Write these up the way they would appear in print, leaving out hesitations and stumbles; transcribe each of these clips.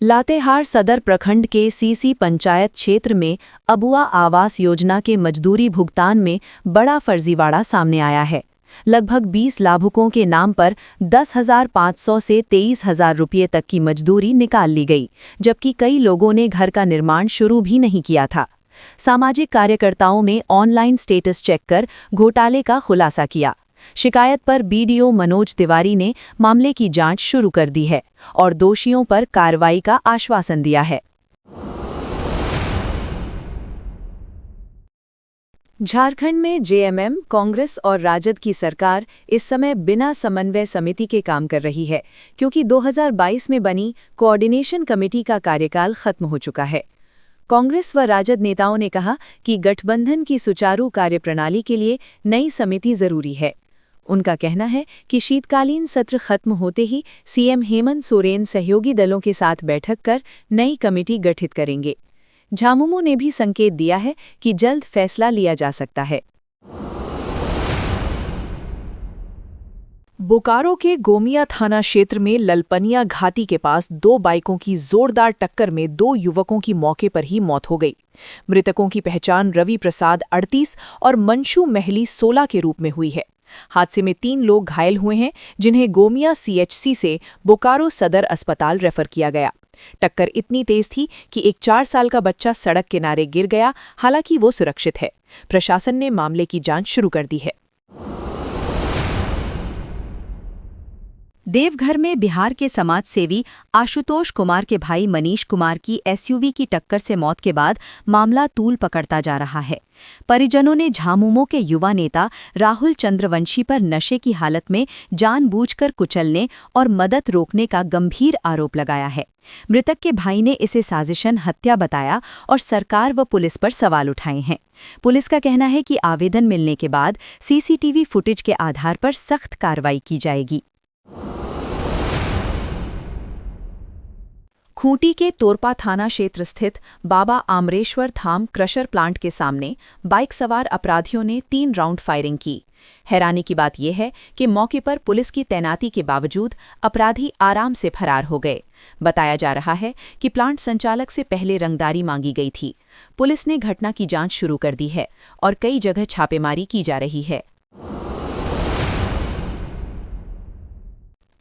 लातेहार सदर प्रखंड के सीसी पंचायत क्षेत्र में अबुआ आवास योजना के मजदूरी भुगतान में बड़ा फर्जीवाड़ा सामने आया है। लगभग 20 लाभुकों के नाम पर 10,500 से 23,000 रुपये तक की मजदूरी निकाल ली गई, जबकि कई लोगों ने घर का निर्माण शुरू भी नहीं किया था। सामाजिक कार्यकर्ताओं ने ऑनलाइन स्टेटस चेक कर घोटाले का खुलासा किया। शिकायत पर बीडीओ मनोज तिवारी ने मामले की जांच शुरू कर दी है और दोषियों पर कार्रवाई का आश्वासन दिया है। झारखंड में जेएमएम, कांग्रेस और राजद की सरकार इस समय बिना समन्वय समिति के काम कर रही है, क्योंकि 2022 में बनी कोऑर्डिनेशन कमेटी का कार्यकाल खत्म हो चुका है। कांग्रेस व राजद नेताओं ने कहा कि गठबंधन की सुचारू कार्यप्रणाली के लिए नई समिति जरूरी है। उनका कहना है कि शीतकालीन सत्र खत्म होते ही सीएम हेमंत सोरेन सहयोगी दलों के साथ बैठक कर नई कमेटी गठित करेंगे। झामुमो ने भी संकेत दिया है कि जल्द फैसला लिया जा सकता है। बोकारो के गोमिया थाना क्षेत्र में ललपनिया घाटी के पास 2 बाइकों की जोरदार टक्कर में 2 युवकों की मौके पर ही मौत हो गई। मृतकों की पहचान रवि प्रसाद 38 और मंशू महली 16 के रूप में हुई है। हादसे में 3 लोग घायल हुए हैं, जिन्हें गोमिया सीएचसी से बोकारो सदर अस्पताल रेफर किया गया। टक्कर इतनी तेज थी कि एक 4 साल का बच्चा सड़क किनारे गिर गया, हालांकि वो सुरक्षित है। प्रशासन ने मामले की जांच शुरू कर दी है। देवघर में बिहार के समाजसेवी आशुतोष कुमार के भाई मनीष कुमार की एसयूवी की टक्कर से मौत के बाद मामला तूल पकड़ता जा रहा है। परिजनों ने झामुमो के युवा नेता राहुल चंद्रवंशी पर नशे की हालत में जानबूझकर कुचलने और मदद रोकने का गंभीर आरोप लगाया है। मृतक के भाई ने इसे साजिशन हत्या बताया और सरकार व पुलिस पर सवाल उठाए हैं। पुलिस का कहना है कि आवेदन मिलने के बाद सीसीटीवी फुटेज के आधार पर सख्त कार्रवाई की जाएगी। खूंटी के तोरपा थाना क्षेत्र स्थित बाबा आमरेश्वर धाम क्रशर प्लांट के सामने बाइक सवार अपराधियों ने 3 राउंड फायरिंग की। हैरानी की बात यह है कि मौके पर पुलिस की तैनाती के बावजूद अपराधी आराम से फरार हो गए। बताया जा रहा है कि प्लांट संचालक से पहले रंगदारी मांगी गई थी। पुलिस ने घटना की जांच शुरू कर दी है और कई जगह छापेमारी की जा रही है।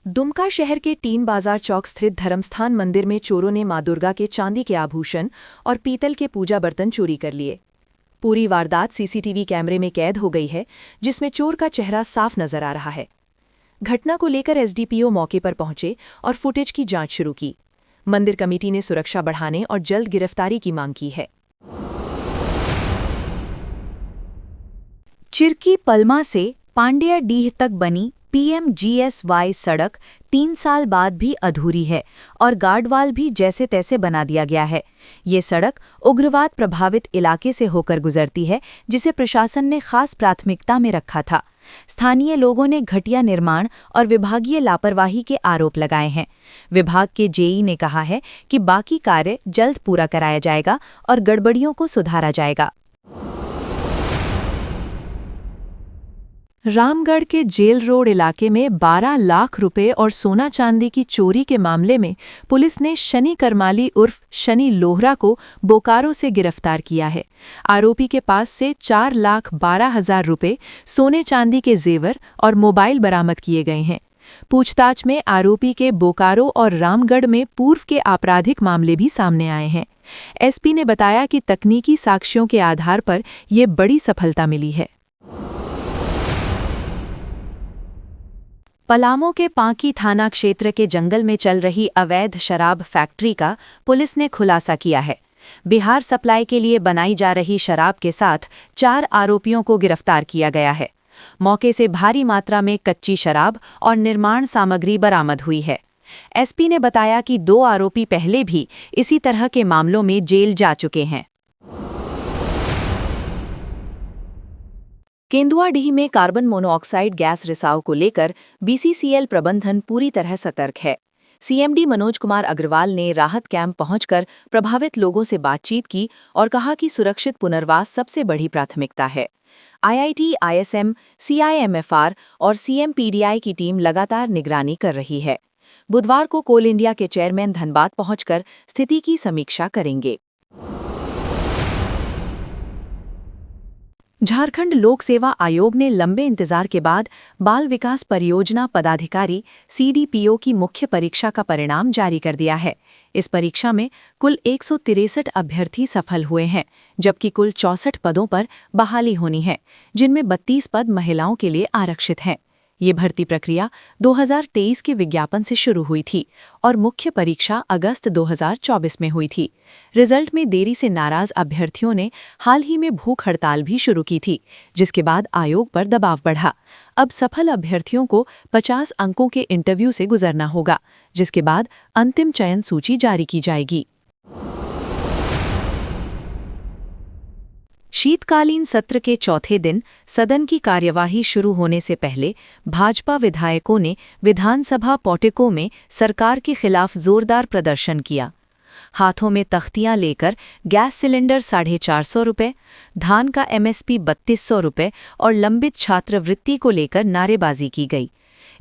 दुमका शहर के टीन बाजार चौक स्थित धर्मस्थान मंदिर में चोरों ने मां दुर्गा के चांदी के आभूषण और पीतल के पूजा बर्तन चोरी कर लिए। पूरी वारदात सीसीटीवी कैमरे में कैद हो गई है, जिसमें चोर का चेहरा साफ नजर आ रहा है। घटना को लेकर एसडीपीओ मौके पर पहुंचे और फुटेज की जांच शुरू की। मंदिर कमेटी ने सुरक्षा बढ़ाने और जल्द गिरफ्तारी की मांग की है। चिरकी पलमा से पांड्या डीह तक बनी पीएमजीएसवाई सड़क 3 साल बाद भी अधूरी है और गार्डवाल भी जैसे तैसे बना दिया गया है। ये सड़क उग्रवाद प्रभावित इलाके से होकर गुजरती है, जिसे प्रशासन ने खास प्राथमिकता में रखा था। स्थानीय लोगों ने घटिया निर्माण और विभागीय लापरवाही के आरोप लगाए हैं। विभाग के जेई ने कहा है कि बाकी कार्य जल्द पूरा कराया जाएगा और गड़बड़ियों को सुधारा जाएगा। रामगढ़ के जेल रोड इलाके में 12 लाख रुपए और सोना चांदी की चोरी के मामले में पुलिस ने शनि करमाली उर्फ शनि लोहरा को बोकारो से गिरफ्तार किया है। आरोपी के पास से 4,12,000 रुपए, सोने चांदी के जेवर और मोबाइल बरामद किए गए हैं। पूछताछ में आरोपी के बोकारो और रामगढ़ में पूर्व के आपराधिक मामले भी सामने आए हैं। एसपी ने बताया कि तकनीकी साक्ष्यों के आधार पर ये बड़ी सफलता मिली है। पलामू के पांकी थाना क्षेत्र के जंगल में चल रही अवैध शराब फैक्ट्री का पुलिस ने खुलासा किया है। बिहार सप्लाई के लिए बनाई जा रही शराब के साथ 4 आरोपियों को गिरफ्तार किया गया है। मौके से भारी मात्रा में कच्ची शराब और निर्माण सामग्री बरामद हुई है। एसपी ने बताया कि 2 आरोपी पहले भी इसी तरह के मामलों में जेल जा चुके हैं। केंदुआडीह में कार्बन मोनोऑक्साइड गैस रिसाव को लेकर बीसीसीएल प्रबंधन पूरी तरह सतर्क है। सीएमडी मनोज कुमार अग्रवाल ने राहत कैंप पहुंचकर प्रभावित लोगों से बातचीत की और कहा कि सुरक्षित पुनर्वास सबसे बड़ी प्राथमिकता है। आईआईटी, आईएसएम, सीआईएमएफआर और सीएमपीडीआई की टीम लगातार निगरानी कर रही है। बुधवार को कोल इंडिया के चेयरमैन धनबाद पहुंचकर स्थिति की समीक्षा करेंगे। झारखंड लोक सेवा आयोग ने लंबे इंतजार के बाद बाल विकास परियोजना पदाधिकारी (CDPO) की मुख्य परीक्षा का परिणाम जारी कर दिया है। इस परीक्षा में कुल 163 अभ्यर्थी सफल हुए हैं, जबकि कुल 64 पदों पर बहाली होनी है, जिनमें 32 पद महिलाओं के लिए आरक्षित हैं। ये भर्ती प्रक्रिया 2023 के विज्ञापन से शुरू हुई थी और मुख्य परीक्षा अगस्त 2024 में हुई थी। रिजल्ट में देरी से नाराज अभ्यर्थियों ने हाल ही में भूख हड़ताल भी शुरू की थी, जिसके बाद आयोग पर दबाव बढ़ा। अब सफल अभ्यर्थियों को 50 अंकों के इंटरव्यू से गुजरना होगा, जिसके बाद अंतिम चयन सूची जारी की जाएगी। शीतकालीन सत्र के चौथे दिन सदन की कार्यवाही शुरू होने से पहले भाजपा विधायकों ने विधानसभा पोर्टिको में सरकार के खिलाफ जोरदार प्रदर्शन किया। हाथों में तख्तियां लेकर गैस सिलेंडर 450 रुपये, धान का MSP 3200 रुपये और लंबित छात्रवृत्ति को लेकर नारेबाजी की गई।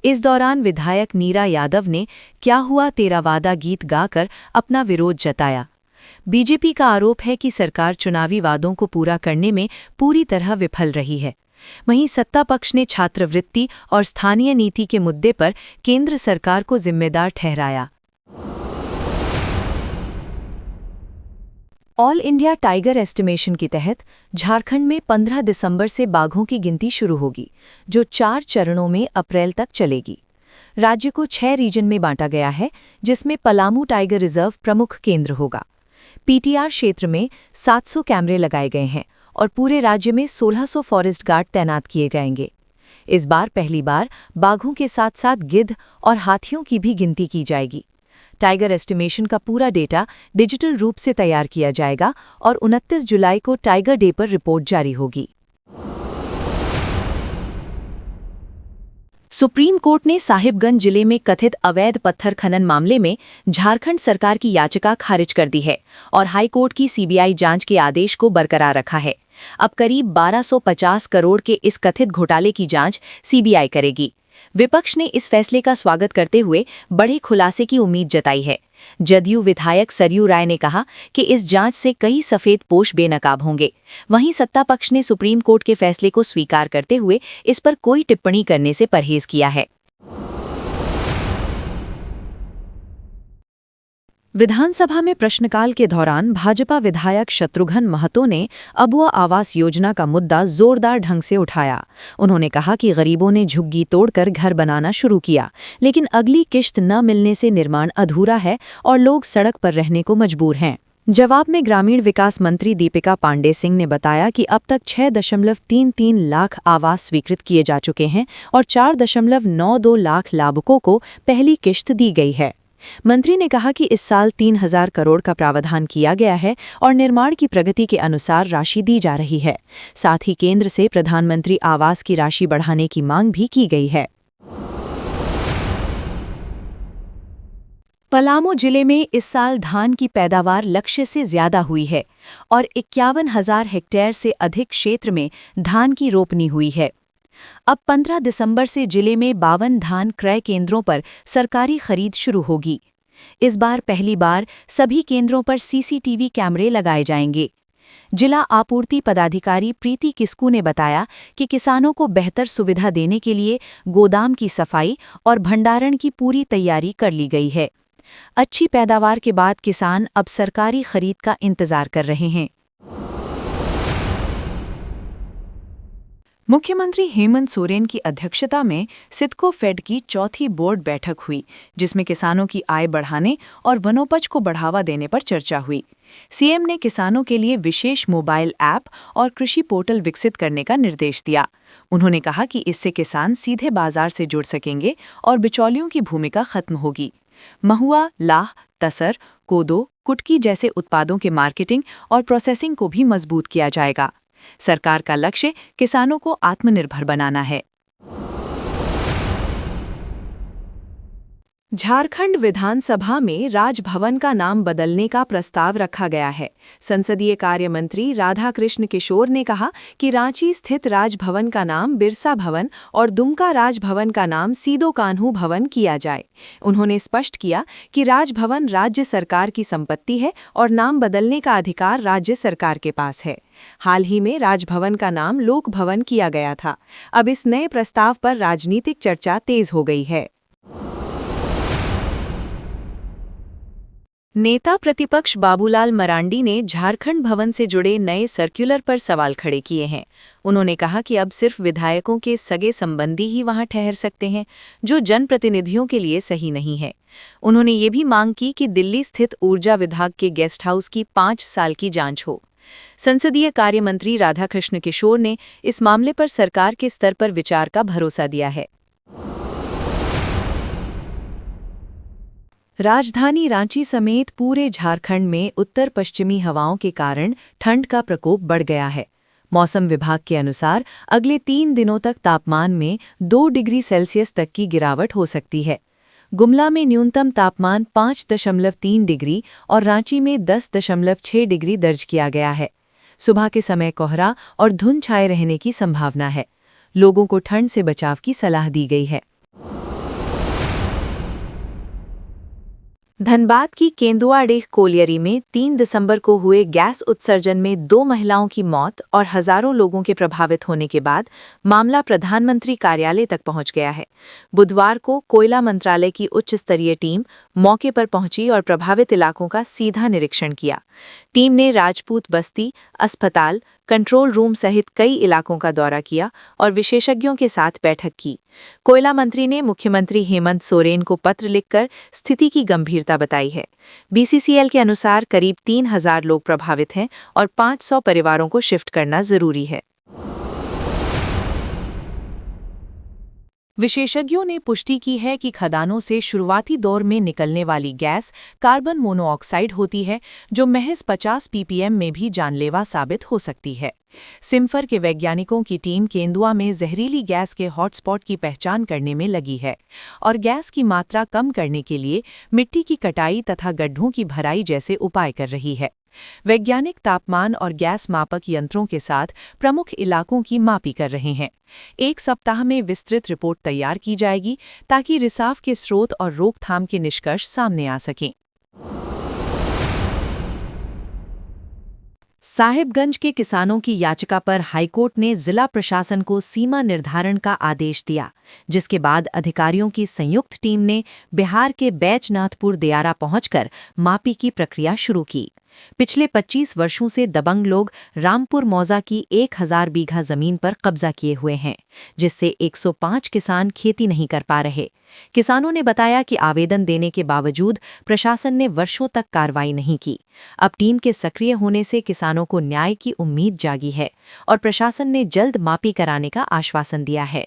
इस दौरान विधायक नीरा यादव ने क्या हुआ तेरा वादा गीत गाकर अपना विरोध जताया। बीजेपी का आरोप है कि सरकार चुनावी वादों को पूरा करने में पूरी तरह विफल रही है। वहीं सत्ता पक्ष ने छात्रवृत्ति और स्थानीय नीति के मुद्दे पर केंद्र सरकार को जिम्मेदार ठहराया। ऑल इंडिया टाइगर एस्टिमेशन के तहत झारखंड में 15 दिसंबर से बाघों की गिनती शुरू होगी, जो 4 चरणों में अप्रैल तक चलेगी। राज्य को 6 रीजन में बांटा गया है, जिसमें पलामू टाइगर रिजर्व प्रमुख केंद्र होगा। PTR क्षेत्र में 700 कैमरे लगाए गए हैं और पूरे राज्य में 1600 फॉरेस्ट गार्ड तैनात किए जाएंगे। इस बार पहली बार बाघों के साथ साथ गिद्ध और हाथियों की भी गिनती की जाएगी। टाइगर एस्टिमेशन का पूरा डेटा डिजिटल रूप से तैयार किया जाएगा और 29 जुलाई को टाइगर डे पर रिपोर्ट जारी होगी। सुप्रीम कोर्ट ने साहिबगंज जिले में कथित अवैध पत्थर खनन मामले में झारखंड सरकार की याचिका खारिज कर दी है और हाई कोर्ट की CBI जांच के आदेश को बरकरार रखा है। अब करीब 1250 करोड़ के इस कथित घोटाले की जांच CBI करेगी। विपक्ष ने इस फैसले का स्वागत करते हुए बड़े खुलासे की उम्मीद जताई है। जदयू विधायक सरयू राय ने कहा कि इस जांच से कई सफेदपोश बेनकाब होंगे। वहीं सत्ता पक्ष ने सुप्रीम कोर्ट के फैसले को स्वीकार करते हुए इस पर कोई टिप्पणी करने से परहेज किया है। विधानसभा में प्रश्नकाल के दौरान भाजपा विधायक शत्रुघ्न महतो ने अबुआ आवास योजना का मुद्दा जोरदार ढंग से उठाया। उन्होंने कहा कि गरीबों ने झुग्गी तोड़कर घर बनाना शुरू किया, लेकिन अगली किश्त न मिलने से निर्माण अधूरा है और लोग सड़क पर रहने को मजबूर हैं। जवाब में ग्रामीण विकास मंत्री दीपिका पांडे सिंह ने बताया कि अब तक 6.33 लाख आवास स्वीकृत किए जा चुके हैं और 4.92 लाख लाभुकों को पहली किश्त दी गई है। मंत्री ने कहा कि इस साल 3000 करोड़ का प्रावधान किया गया है और निर्माण की प्रगति के अनुसार राशि दी जा रही है। साथ ही केंद्र से प्रधानमंत्री आवास की राशि बढ़ाने की मांग भी की गई है। पलामू जिले में इस साल धान की पैदावार लक्ष्य से ज्यादा हुई है और 51,000 हेक्टेयर से अधिक क्षेत्र में धान की रोपनी हुई है। अब 15 दिसंबर से जिले में 52 धान क्रय केंद्रों पर सरकारी खरीद शुरू होगी। इस बार पहली बार सभी केंद्रों पर CCTV कैमरे लगाए जाएंगे। जिला आपूर्ति पदाधिकारी प्रीति किस्कू ने बताया कि किसानों को बेहतर सुविधा देने के लिए गोदाम की सफाई और भंडारण की पूरी तैयारी कर ली गई है। अच्छी पैदावार के बाद किसान अब सरकारी खरीद का इंतजार कर रहे हैं। मुख्यमंत्री हेमंत सोरेन की अध्यक्षता में सिडको फेड की चौथी बोर्ड बैठक हुई, जिसमें किसानों की आय बढ़ाने और वनोपज को बढ़ावा देने पर चर्चा हुई। सीएम ने किसानों के लिए विशेष मोबाइल ऐप और कृषि पोर्टल विकसित करने का निर्देश दिया। उन्होंने कहा कि इससे किसान सीधे बाजार से जुड़ सकेंगे और बिचौलियों की भूमिका खत्म होगी। महुआ, लाह, तसर, कोदो, कुटकी जैसे उत्पादों के मार्केटिंग और प्रोसेसिंग को भी मजबूत किया जाएगा। सरकार का लक्ष्य किसानों को आत्मनिर्भर बनाना है। झारखंड विधानसभा में राजभवन का नाम बदलने का प्रस्ताव रखा गया है। संसदीय कार्य मंत्री राधाकृष्ण किशोर ने कहा कि रांची स्थित राजभवन का नाम बिरसा भवन और दुमका राजभवन का नाम सीदो कान्हू भवन किया जाए। उन्होंने स्पष्ट किया कि राजभवन राज्य सरकार की संपत्ति है और नाम बदलने का अधिकार राज्य सरकार के पास है। हाल ही में राजभवन का नाम लोक भवन किया गया था। अब इस नए प्रस्ताव पर राजनीतिक चर्चा तेज हो गई है। नेता प्रतिपक्ष बाबूलाल मरांडी ने झारखंड भवन से जुड़े नए सर्कुलर पर सवाल खड़े किए हैं। उन्होंने कहा कि अब सिर्फ विधायकों के सगे संबंधी ही वहां ठहर सकते हैं, जो जनप्रतिनिधियों के लिए सही नहीं है। उन्होंने ये भी मांग की कि दिल्ली स्थित ऊर्जा विभाग के गेस्ट हाउस की 5 साल की जांच हो। संसदीय कार्य मंत्री राधाकृष्ण किशोर ने इस मामले पर सरकार के स्तर पर विचार का भरोसा दिया है। राजधानी रांची समेत पूरे झारखंड में उत्तर पश्चिमी हवाओं के कारण ठंड का प्रकोप बढ़ गया है। मौसम विभाग के अनुसार अगले 3 दिनों तक तापमान में 2 डिग्री सेल्सियस तक की गिरावट हो सकती है। गुमला में न्यूनतम तापमान 5.3 डिग्री और रांची में 10.6 डिग्री दर्ज किया गया है। सुबह के समय कोहरा और धुंध छाए रहने की संभावना है। लोगों को ठंड से बचाव की सलाह दी गई है। धनबाद की केंदुआडेह कोलियरी में 3 दिसंबर को हुए गैस उत्सर्जन में 2 महिलाओं की मौत और हजारों लोगों के प्रभावित होने के बाद मामला प्रधानमंत्री कार्यालय तक पहुंच गया है। बुधवार को कोयला मंत्रालय की उच्च स्तरीय टीम मौके पर पहुंची और प्रभावित इलाकों का सीधा निरीक्षण किया। टीम ने राजपूत बस्ती, अस्पताल, कंट्रोल रूम सहित कई इलाकों का दौरा किया और विशेषज्ञों के साथ बैठक की। कोयला मंत्री ने मुख्यमंत्री हेमंत सोरेन को पत्र लिखकर स्थिति की गंभीरता बताई है। बीसीसीएल के अनुसार करीब 3000 लोग प्रभावित हैं और 500 परिवारों को शिफ्ट करना जरूरी है। विशेषज्ञों ने पुष्टि की है कि खदानों से शुरुआती दौर में निकलने वाली गैस कार्बन मोनोऑक्साइड होती है, जो महज 50 ppm में भी जानलेवा साबित हो सकती है। सिम्फर के वैज्ञानिकों की टीम केंदुआ में जहरीली गैस के हॉटस्पॉट की पहचान करने में लगी है और गैस की मात्रा कम करने के लिए मिट्टी की कटाई तथा गड्ढों की भराई जैसे उपाय कर रही है। वैज्ञानिक तापमान और गैस मापक यंत्रों के साथ प्रमुख इलाकों की मापी कर रहे हैं। 1 सप्ताह में विस्तृत रिपोर्ट तैयार की जाएगी ताकि रिसाव के स्रोत और रोकथाम के निष्कर्ष सामने आ सकें। साहिबगंज के किसानों की याचिका पर हाईकोर्ट ने जिला प्रशासन को सीमा निर्धारण का आदेश दिया, जिसके बाद अधिकारियों की संयुक्त टीम ने बिहार के बैजनाथपुर दियारा पहुंचकर मापी की प्रक्रिया शुरू की। पिछले 25 वर्षों से दबंग लोग रामपुर मौजा की 1000 बीघा जमीन पर कब्जा किए हुए हैं, जिससे 105 किसान खेती नहीं कर पा रहे। किसानों ने बताया कि आवेदन देने के बावजूद प्रशासन ने वर्षों तक कार्रवाई नहीं की। अब टीम के सक्रिय होने से किसानों को न्याय की उम्मीद जागी है और प्रशासन ने जल्द मापी कराने का आश्वासन दिया है।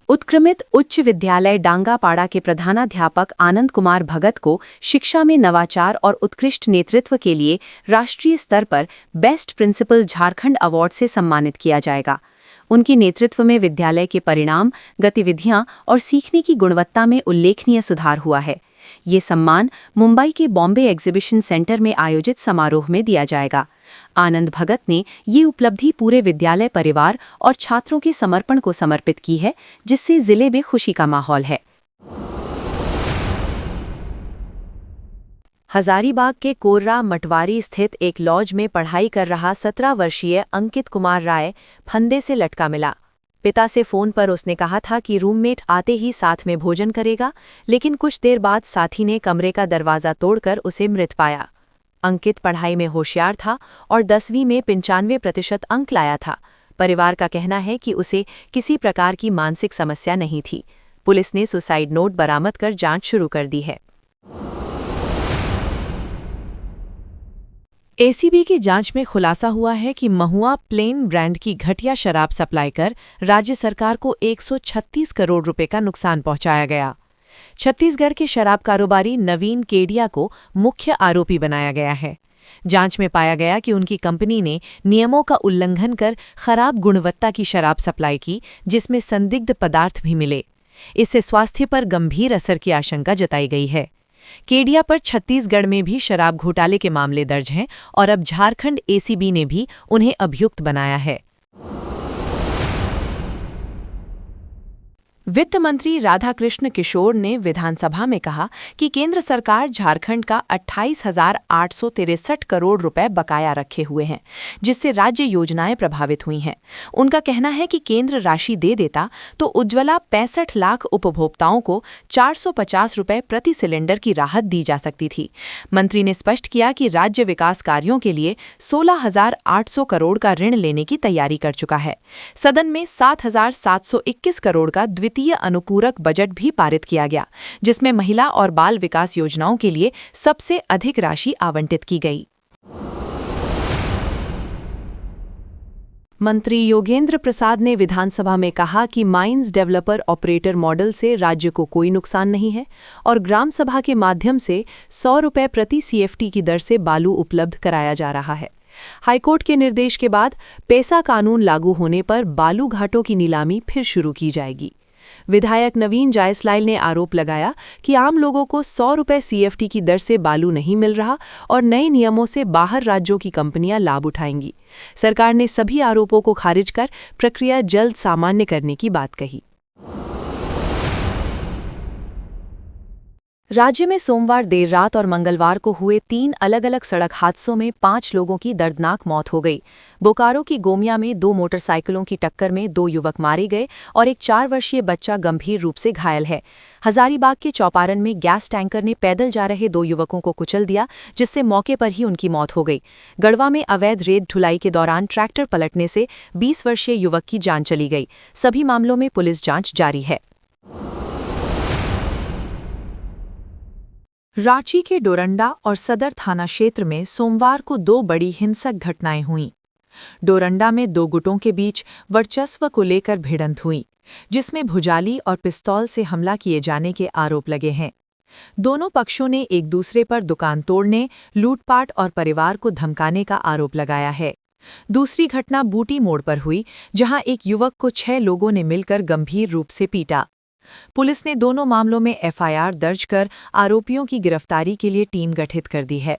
उत्क्रमित उच्च विद्यालय डांगापाड़ा के प्रधानाध्यापक आनंद कुमार भगत को शिक्षा में नवाचार और उत्कृष्ट नेतृत्व के लिए राष्ट्रीय स्तर पर बेस्ट प्रिंसिपल झारखंड अवार्ड से सम्मानित किया जाएगा। उनके नेतृत्व में विद्यालय के परिणाम, गतिविधियां और सीखने की गुणवत्ता में उल्लेखनीय सुधार हुआ है। ये सम्मान मुंबई के बॉम्बे एग्जीबिशन सेंटर में आयोजित समारोह में दिया जाएगा। आनंद भगत ने ये उपलब्धि पूरे विद्यालय परिवार और छात्रों के समर्पण को समर्पित की है, जिससे जिले में खुशी का माहौल है। हजारीबाग के कोर्रा मटवारी स्थित एक लॉज में पढ़ाई कर रहा 17 वर्षीय अंकित कुमार राय फंदे से लटका मिला। पिता से फोन पर उसने कहा था कि रूममेट आते ही साथ में भोजन करेगा, लेकिन कुछ देर बाद साथी ने कमरे का दरवाजा तोड़कर उसे मृत पाया। अंकित पढ़ाई में होशियार था और 10वीं में 95% अंक लाया था। परिवार का कहना है कि उसे किसी प्रकार की मानसिक समस्या नहीं थी। पुलिस ने सुसाइड नोट बरामद कर जांच शुरू कर दी है। एसीबी की जांच में खुलासा हुआ है कि महुआ प्लेन ब्रांड की घटिया शराब सप्लाई कर राज्य सरकार को 136 करोड़ रुपए का नुकसान पहुंचाया गया। छत्तीसगढ़ के शराब कारोबारी नवीन केडिया को मुख्य आरोपी बनाया गया है। जांच में पाया गया कि उनकी कंपनी ने नियमों का उल्लंघन कर खराब गुणवत्ता की शराब सप्लाई की, जिसमें संदिग्ध पदार्थ भी मिले। इससे स्वास्थ्य पर गंभीर असर की आशंका जताई गई है। केडिया पर छत्तीसगढ़ में भी शराब घोटाले के मामले दर्ज हैं और अब झारखंड एसीबी ने भी उन्हें अभियुक्त बनाया है। वित्त मंत्री राधाकृष्ण किशोर ने विधानसभा में कहा कि केंद्र सरकार झारखंड का 28,863 करोड़ रुपए बकाया रखे हुए हैं, जिससे राज्य योजनाएं प्रभावित हुई हैं। उनका कहना है कि केंद्र राशि दे देता तो उज्ज्वला 65 लाख उपभोक्ताओं को 450 रुपए प्रति सिलेंडर की राहत दी जा सकती थी। मंत्री ने स्पष्ट किया कि राज्य विकास कार्यों के लिए 16,800 करोड़ का ऋण लेने की तैयारी कर चुका है। सदन में 7,721 करोड़ का द्वितीय अनुपूरक बजट भी पारित किया गया, जिसमें महिला और बाल विकास योजनाओं के लिए सबसे अधिक राशि आवंटित की गई। मंत्री योगेंद्र प्रसाद ने विधानसभा में कहा कि माइंस डेवलपर ऑपरेटर मॉडल से राज्य को कोई नुकसान नहीं है और ग्राम सभा के माध्यम से 100 रुपये प्रति सीएफटी की दर से बालू उपलब्ध कराया जा रहा है। हाईकोर्ट के निर्देश के बाद पैसा कानून लागू होने पर बालू घाटों की नीलामी फिर शुरू की जाएगी। विधायक नवीन जायसवाल ने आरोप लगाया कि आम लोगों को 100 रुपये सीएफटी की दर से बालू नहीं मिल रहा और नए नियमों से बाहर राज्यों की कंपनियां लाभ उठाएंगी। सरकार ने सभी आरोपों को खारिज कर प्रक्रिया जल्द सामान्य करने की बात कही। राज्य में सोमवार देर रात और मंगलवार को हुए 3 अलग-अलग सड़क हादसों में 5 लोगों की दर्दनाक मौत हो गई। बोकारो की गोमिया में 2 मोटरसाइकिलों की टक्कर में 2 युवक मारे गए और एक 4 वर्षीय बच्चा गंभीर रूप से घायल है। हजारीबाग के चौपारण में गैस टैंकर ने पैदल जा रहे 2 युवकों को कुचल दिया, जिससे मौके पर ही उनकी मौत हो गई। गढ़वा में अवैध रेत ढुलाई के दौरान ट्रैक्टर पलटने से 20 वर्षीय युवक की जान चली गई। सभी मामलों में पुलिस जांच जारी है। रांची के डोरंडा और सदर थाना क्षेत्र में सोमवार को 2 बड़ी हिंसक घटनाएं हुईं। डोरंडा में 2 गुटों के बीच वर्चस्व को लेकर भिड़ंत हुई, जिसमें भुजाली और पिस्तौल से हमला किए जाने के आरोप लगे हैं। दोनों पक्षों ने एक दूसरे पर दुकान तोड़ने, लूटपाट और परिवार को धमकाने का आरोप लगाया है। दूसरी घटना बूटी मोड़ पर हुई, जहां एक युवक को 6 लोगों ने मिलकर गंभीर रूप से पीटा। पुलिस ने दोनों मामलों में एफआईआर दर्ज कर आरोपियों की गिरफ्तारी के लिए टीम गठित कर दी है।